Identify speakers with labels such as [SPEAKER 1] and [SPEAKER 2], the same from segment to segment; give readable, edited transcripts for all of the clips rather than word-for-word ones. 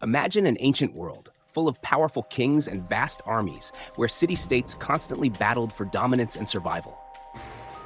[SPEAKER 1] Imagine an ancient world full of powerful kings and vast armies where city-states constantly battled for dominance and survival.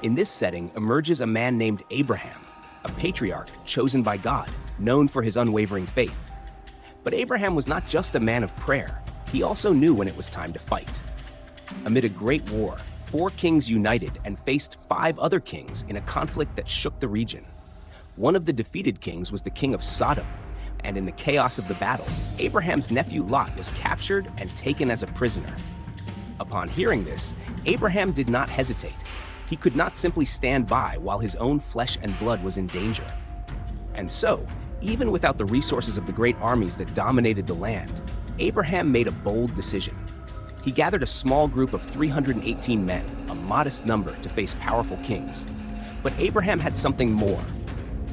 [SPEAKER 1] In this setting emerges a man named Abraham, a patriarch chosen by God, known for his unwavering faith. But Abraham was not just a man of prayer, he also knew when it was time to fight. Amid a great war, 4 kings united and faced 5 other kings in a conflict that shook the region. One of the defeated kings was the King of Sodom, and in the chaos of the battle, Abraham's nephew Lot was captured and taken as a prisoner. Upon hearing this, Abraham did not hesitate. He could not simply stand by while his own flesh and blood was in danger. And so, even without the resources of the great armies that dominated the land, Abraham made a bold decision. He gathered a small group of 318 men, a modest number to face powerful kings. But Abraham had something more.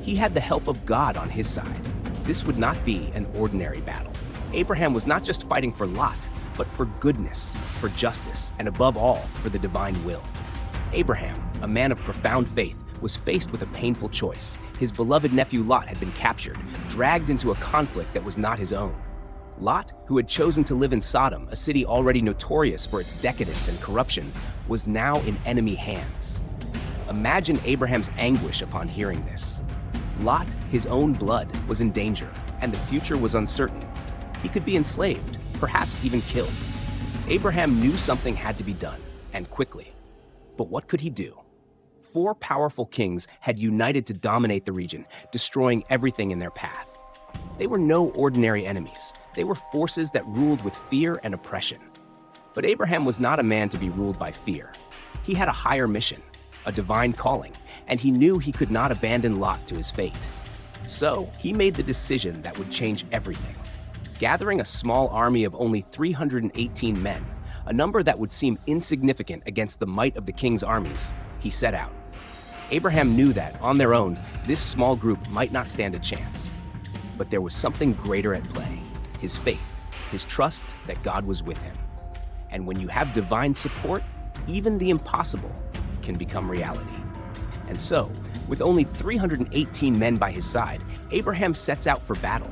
[SPEAKER 1] He had the help of God on his side. This would not be an ordinary battle. Abraham was not just fighting for Lot, but for goodness, for justice, and above all, for the divine will. Abraham, a man of profound faith, was faced with a painful choice. His beloved nephew Lot had been captured, dragged into a conflict that was not his own. Lot, who had chosen to live in Sodom, a city already notorious for its decadence and corruption, was now in enemy hands. Imagine Abraham's anguish upon hearing this. Lot, his own blood, was in danger, and the future was uncertain. He could be enslaved, perhaps even killed. Abraham knew something had to be done, and quickly. But what could he do? 4 powerful kings had united to dominate the region, destroying everything in their path. They were no ordinary enemies. They were forces that ruled with fear and oppression. But Abraham was not a man to be ruled by fear. He had a higher mission, a divine calling, and he knew he could not abandon Lot to his fate. So he made the decision that would change everything. Gathering a small army of only 318 men, a number that would seem insignificant against the might of the king's armies, he set out. Abraham knew that, on their own, this small group might not stand a chance. But there was something greater at play: his faith, his trust that God was with him. And when you have divine support, even the impossible can become reality. And so, with only 318 men by his side, Abraham sets out for battle.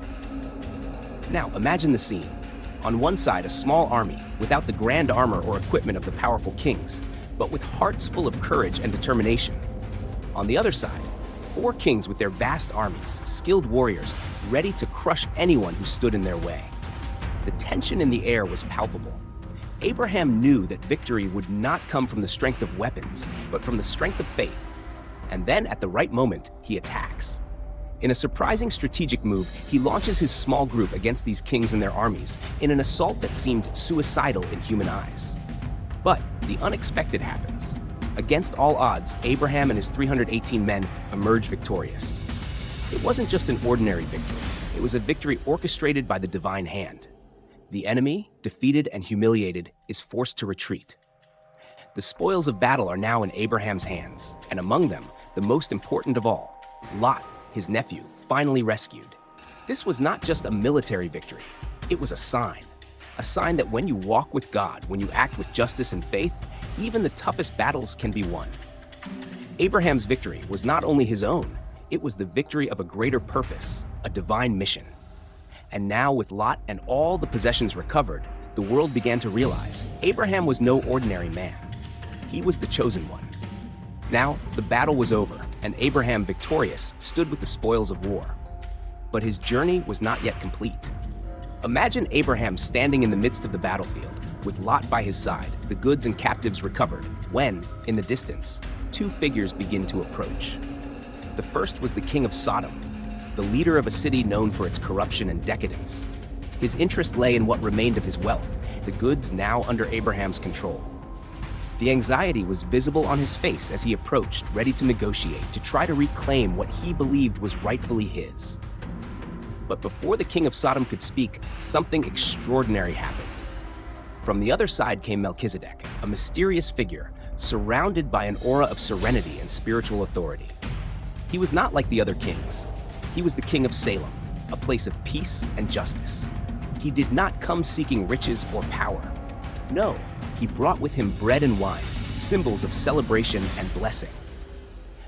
[SPEAKER 1] Now, imagine the scene. On one side, a small army, without the grand armor or equipment of the powerful kings, but with hearts full of courage and determination. On the other side, 4 kings with their vast armies, skilled warriors, ready to crush anyone who stood in their way. The tension in the air was palpable. Abraham knew that victory would not come from the strength of weapons, but from the strength of faith. And then, at the right moment, he attacks. In a surprising strategic move, he launches his small group against these kings and their armies in an assault that seemed suicidal in human eyes. But the unexpected happens. Against all odds, Abraham and his 318 men emerge victorious. It wasn't just an ordinary victory. It was a victory orchestrated by the divine hand. The enemy, defeated and humiliated, is forced to retreat. The spoils of battle are now in Abraham's hands, and among them, the most important of all, Lot, his nephew, finally rescued. This was not just a military victory. It was a sign that when you walk with God, when you act with justice and faith, even the toughest battles can be won. Abraham's victory was not only his own, it was the victory of a greater purpose, a divine mission. And now, with Lot and all the possessions recovered, the world began to realize Abraham was no ordinary man. He was the chosen one. Now, the battle was over, and Abraham, victorious, stood with the spoils of war. But his journey was not yet complete. Imagine Abraham standing in the midst of the battlefield, with Lot by his side, the goods and captives recovered, when, in the distance, 2 figures begin to approach. The first was the King of Sodom, the leader of a city known for its corruption and decadence. His interest lay in what remained of his wealth, the goods now under Abraham's control. The anxiety was visible on his face as he approached, ready to negotiate, to try to reclaim what he believed was rightfully his. But before the King of Sodom could speak, something extraordinary happened. From the other side came Melchizedek, a mysterious figure, surrounded by an aura of serenity and spiritual authority. He was not like the other kings. He was the King of Salem, a place of peace and justice. He did not come seeking riches or power. No, he brought with him bread and wine, symbols of celebration and blessing.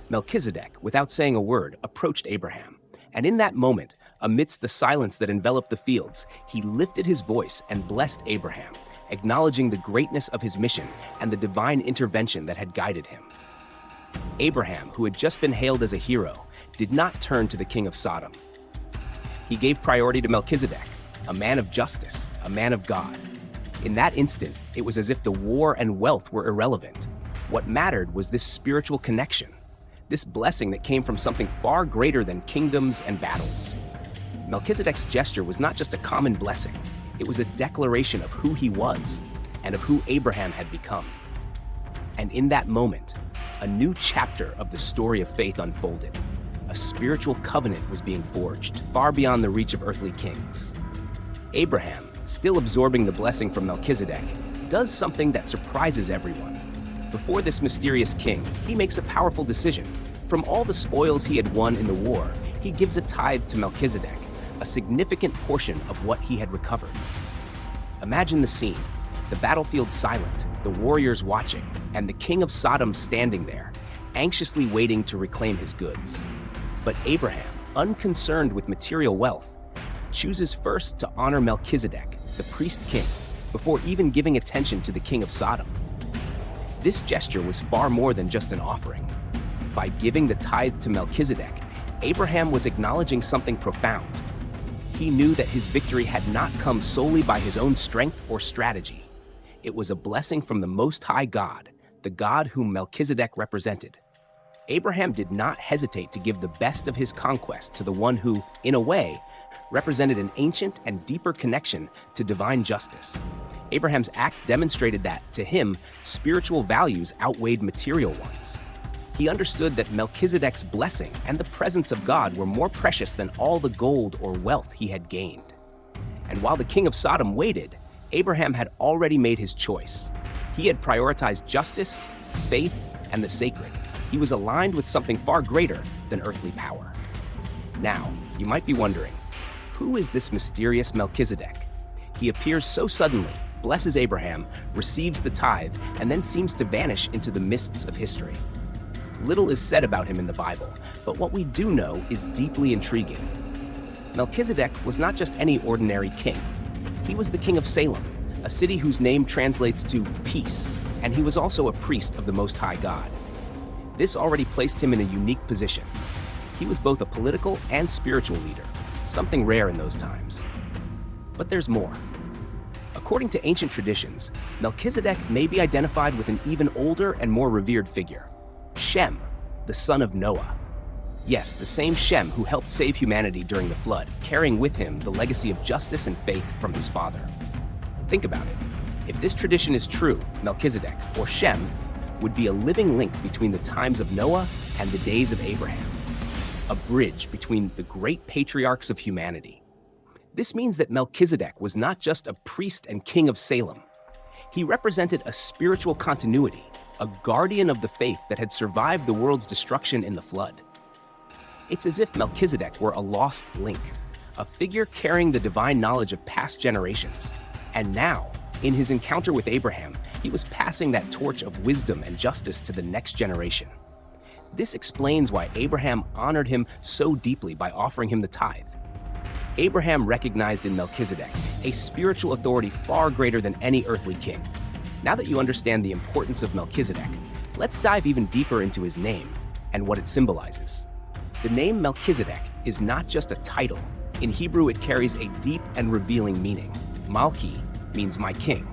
[SPEAKER 1] Melchizedek, without saying a word, approached Abraham, and in that moment, Amidst the silence that enveloped the fields, he lifted his voice and blessed Abraham, acknowledging the greatness of his mission and the divine intervention that had guided him. Abraham, who had just been hailed as a hero, did not turn to the king of Sodom. He gave priority to Melchizedek, a man of justice, a man of God. In that instant, it was as if the war and wealth were irrelevant. What mattered was this spiritual connection, this blessing that came from something far greater than kingdoms and battles. Melchizedek's gesture was not just a common blessing, it was a declaration of who he was and of who Abraham had become. And in that moment, a new chapter of the story of faith unfolded. A spiritual covenant was being forged, far beyond the reach of earthly kings. Abraham, still absorbing the blessing from Melchizedek, does something that surprises everyone. Before this mysterious king, he makes a powerful decision. From all the spoils he had won in the war, he gives a tithe to Melchizedek, a significant portion of what he had recovered. Imagine the scene, the battlefield silent, the warriors watching, and the king of Sodom standing there, anxiously waiting to reclaim his goods. But Abraham, unconcerned with material wealth, chooses first to honor Melchizedek, the priest-king, before even giving attention to the king of Sodom. This gesture was far more than just an offering. By giving the tithe to Melchizedek, Abraham was acknowledging something profound. He knew that his victory had not come solely by his own strength or strategy. It was a blessing from the Most High God, the God whom Melchizedek represented. Abraham did not hesitate to give the best of his conquest to the one who, in a way, represented an ancient and deeper connection to divine justice. Abraham's act demonstrated that, to him, spiritual values outweighed material ones. He understood that Melchizedek's blessing and the presence of God were more precious than all the gold or wealth he had gained. And while the king of Sodom waited, Abraham had already made his choice. He had prioritized justice, faith, and the sacred. He was aligned with something far greater than earthly power. Now, you might be wondering, who is this mysterious Melchizedek? He appears so suddenly, blesses Abraham, receives the tithe, and then seems to vanish into the mists of history. Little is said about him in the Bible, but what we do know is deeply intriguing. Melchizedek was not just any ordinary king. He was the King of Salem, a city whose name translates to peace, and he was also a priest of the Most High God. This already placed him in a unique position. He was both a political and spiritual leader, something rare in those times. But there's more. According to ancient traditions, Melchizedek may be identified with an even older and more revered figure, Shem, the son of Noah. Yes, the same Shem who helped save humanity during the flood, carrying with him the legacy of justice and faith from his father. Think about it. If this tradition is true, Melchizedek, or Shem, would be a living link between the times of Noah and the days of Abraham, a bridge between the great patriarchs of humanity. This means that Melchizedek was not just a priest and king of Salem. He represented a spiritual continuity, a guardian of the faith that had survived the world's destruction in the flood. It's as if Melchizedek were a lost link, a figure carrying the divine knowledge of past generations. And now, in his encounter with Abraham, he was passing that torch of wisdom and justice to the next generation. This explains why Abraham honored him so deeply by offering him the tithe. Abraham recognized in Melchizedek a spiritual authority far greater than any earthly king. Now that you understand the importance of Melchizedek, let's dive even deeper into his name and what it symbolizes. The name Melchizedek is not just a title. In Hebrew, it carries a deep and revealing meaning. Malchi means my king,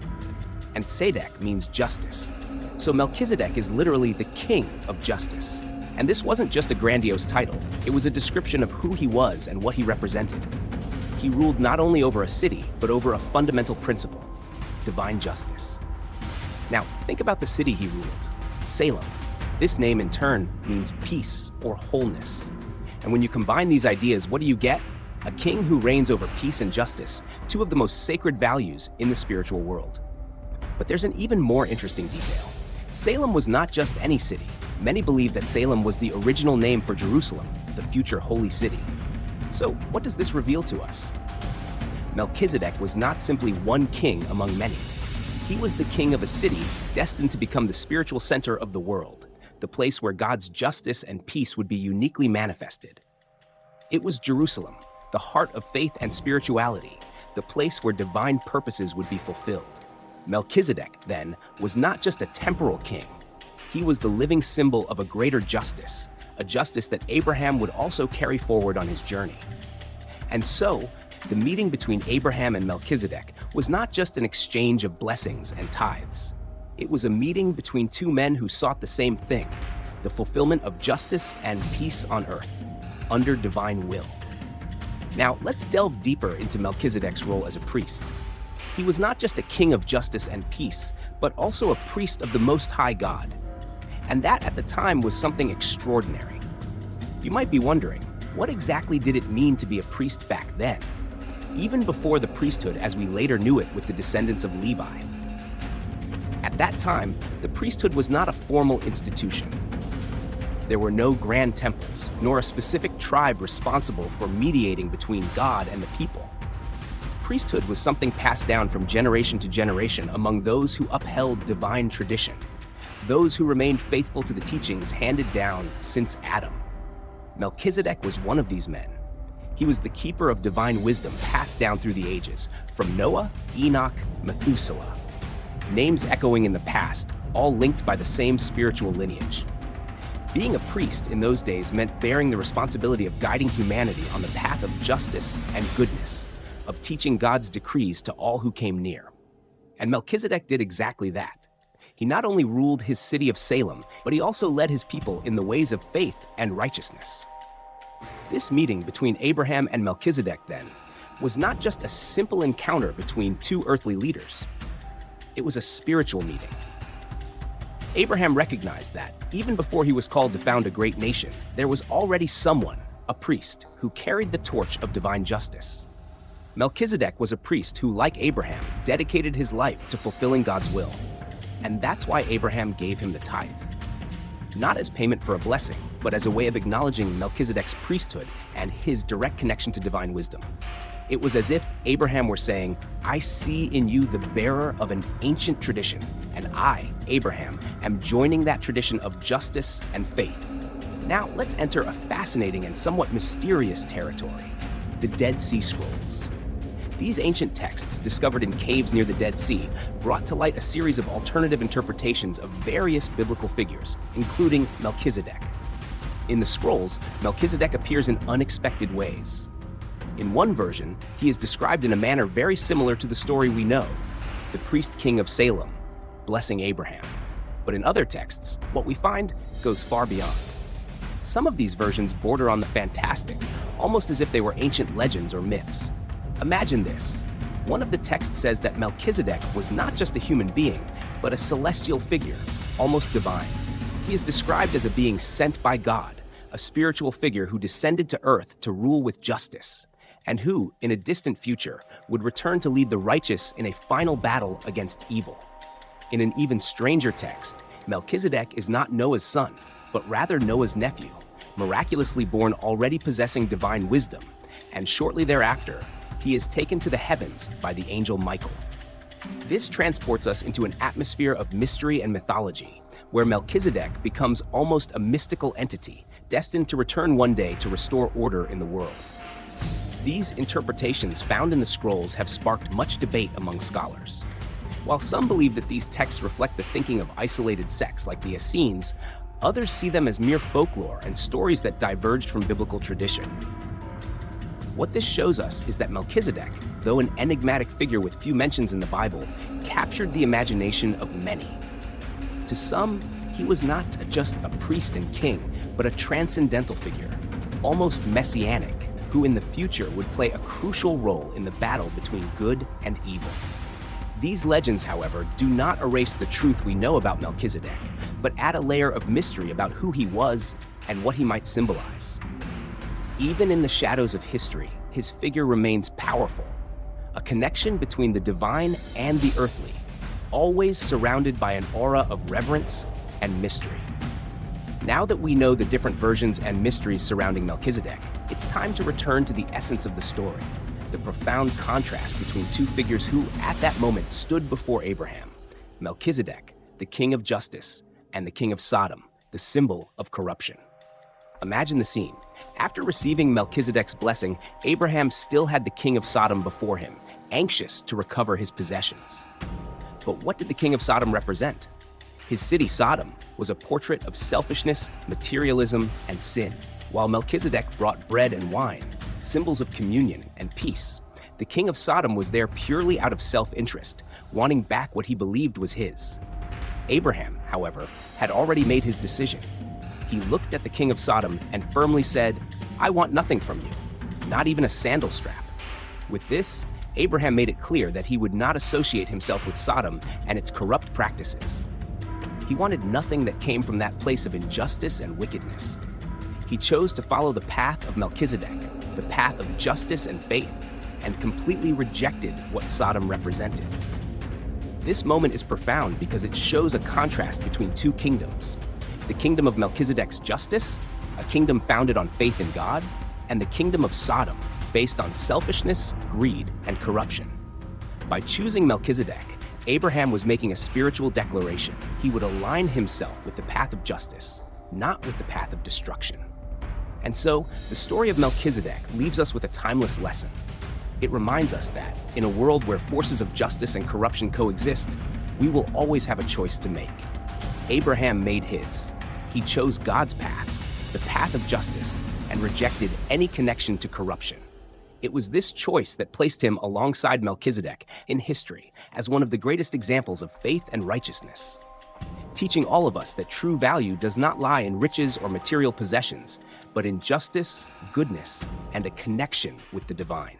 [SPEAKER 1] and Tzedek means justice. So Melchizedek is literally the king of justice. And this wasn't just a grandiose title, it was a description of who he was and what he represented. He ruled not only over a city, but over a fundamental principle, divine justice. Now, think about the city he ruled, Salem. This name in turn means peace or wholeness. And when you combine these ideas, what do you get? A king who reigns over peace and justice, two of the most sacred values in the spiritual world. But there's an even more interesting detail. Salem was not just any city. Many believe that Salem was the original name for Jerusalem, the future holy city. So what does this reveal to us? Melchizedek was not simply one king among many. He was the king of a city destined to become the spiritual center of the world, the place where God's justice and peace would be uniquely manifested. It was Jerusalem, the heart of faith and spirituality, the place where divine purposes would be fulfilled. Melchizedek, then, was not just a temporal king. He was the living symbol of a greater justice, a justice that Abraham would also carry forward on his journey. And so, the meeting between Abraham and Melchizedek was not just an exchange of blessings and tithes. It was a meeting between two men who sought the same thing, the fulfillment of justice and peace on earth, under divine will. Now, let's delve deeper into Melchizedek's role as a priest. He was not just a king of justice and peace, but also a priest of the Most High God. And that, at the time, was something extraordinary. You might be wondering, what exactly did it mean to be a priest back then? Even before the priesthood as we later knew it with the descendants of Levi. At that time, the priesthood was not a formal institution. There were no grand temples, nor a specific tribe responsible for mediating between God and the people. Priesthood was something passed down from generation to generation among those who upheld divine tradition, those who remained faithful to the teachings handed down since Adam. Melchizedek was one of these men. He was the keeper of divine wisdom passed down through the ages, from Noah, Enoch, Methuselah. Names echoing in the past, all linked by the same spiritual lineage. Being a priest in those days meant bearing the responsibility of guiding humanity on the path of justice and goodness, of teaching God's decrees to all who came near. And Melchizedek did exactly that. He not only ruled his city of Salem, but he also led his people in the ways of faith and righteousness. This meeting between Abraham and Melchizedek, then, was not just a simple encounter between two earthly leaders. It was a spiritual meeting. Abraham recognized that, even before he was called to found a great nation, there was already someone, a priest, who carried the torch of divine justice. Melchizedek was a priest who, like Abraham, dedicated his life to fulfilling God's will. And that's why Abraham gave him the tithe. Not as payment for a blessing, but as a way of acknowledging Melchizedek's priesthood and his direct connection to divine wisdom. It was as if Abraham were saying, I see in you the bearer of an ancient tradition, and I, Abraham, am joining that tradition of justice and faith. Now, let's enter a fascinating and somewhat mysterious territory, the Dead Sea Scrolls. These ancient texts, discovered in caves near the Dead Sea, brought to light a series of alternative interpretations of various biblical figures, including Melchizedek. In the scrolls, Melchizedek appears in unexpected ways. In one version, he is described in a manner very similar to the story we know, the priest King of Salem, blessing Abraham. But in other texts, what we find goes far beyond. Some of these versions border on the fantastic, almost as if they were ancient legends or myths. Imagine this. One of the texts says that Melchizedek was not just a human being, but a celestial figure, almost divine. He is described as a being sent by God, a spiritual figure who descended to earth to rule with justice, and who, in a distant future, would return to lead the righteous in a final battle against evil. In an even stranger text, Melchizedek is not Noah's son, but rather Noah's nephew, miraculously born already possessing divine wisdom, and shortly thereafter, he is taken to the heavens by the angel Michael. This transports us into an atmosphere of mystery and mythology, where Melchizedek becomes almost a mystical entity, destined to return one day to restore order in the world. These interpretations found in the scrolls have sparked much debate among scholars. While some believe that these texts reflect the thinking of isolated sects like the Essenes, others see them as mere folklore and stories that diverged from biblical tradition. What this shows us is that Melchizedek, though an enigmatic figure with few mentions in the Bible, captured the imagination of many. To some, he was not just a priest and king, but a transcendental figure, almost messianic, who in the future would play a crucial role in the battle between good and evil. These legends, however, do not erase the truth we know about Melchizedek, but add a layer of mystery about who he was and what he might symbolize. Even in the shadows of history, his figure remains powerful, a connection between the divine and the earthly, always surrounded by an aura of reverence and mystery. Now that we know the different versions and mysteries surrounding Melchizedek, it's time to return to the essence of the story, the profound contrast between two figures who, at that moment, stood before Abraham: Melchizedek, the king of justice, and the king of Sodom, the symbol of corruption. Imagine the scene. After receiving Melchizedek's blessing, Abraham still had the king of Sodom before him, anxious to recover his possessions. But what did the king of Sodom represent? His city, Sodom, was a portrait of selfishness, materialism, and sin. While Melchizedek brought bread and wine, symbols of communion and peace, the king of Sodom was there purely out of self-interest, wanting back what he believed was his. Abraham, however, had already made his decision. He looked at the king of Sodom and firmly said, "I want nothing from you, not even a sandal strap." With this, Abraham made it clear that he would not associate himself with Sodom and its corrupt practices. He wanted nothing that came from that place of injustice and wickedness. He chose to follow the path of Melchizedek, the path of justice and faith, and completely rejected what Sodom represented. This moment is profound because it shows a contrast between two kingdoms: the kingdom of Melchizedek's justice, a kingdom founded on faith in God, and the kingdom of Sodom, based on selfishness, greed, and corruption. By choosing Melchizedek, Abraham was making a spiritual declaration. He would align himself with the path of justice, not with the path of destruction. And so, the story of Melchizedek leaves us with a timeless lesson. It reminds us that, in a world where forces of justice and corruption coexist, we will always have a choice to make. Abraham made his. He chose God's path, the path of justice, and rejected any connection to corruption. It was this choice that placed him alongside Melchizedek in history as one of the greatest examples of faith and righteousness, teaching all of us that true value does not lie in riches or material possessions, but in justice, goodness, and a connection with the divine.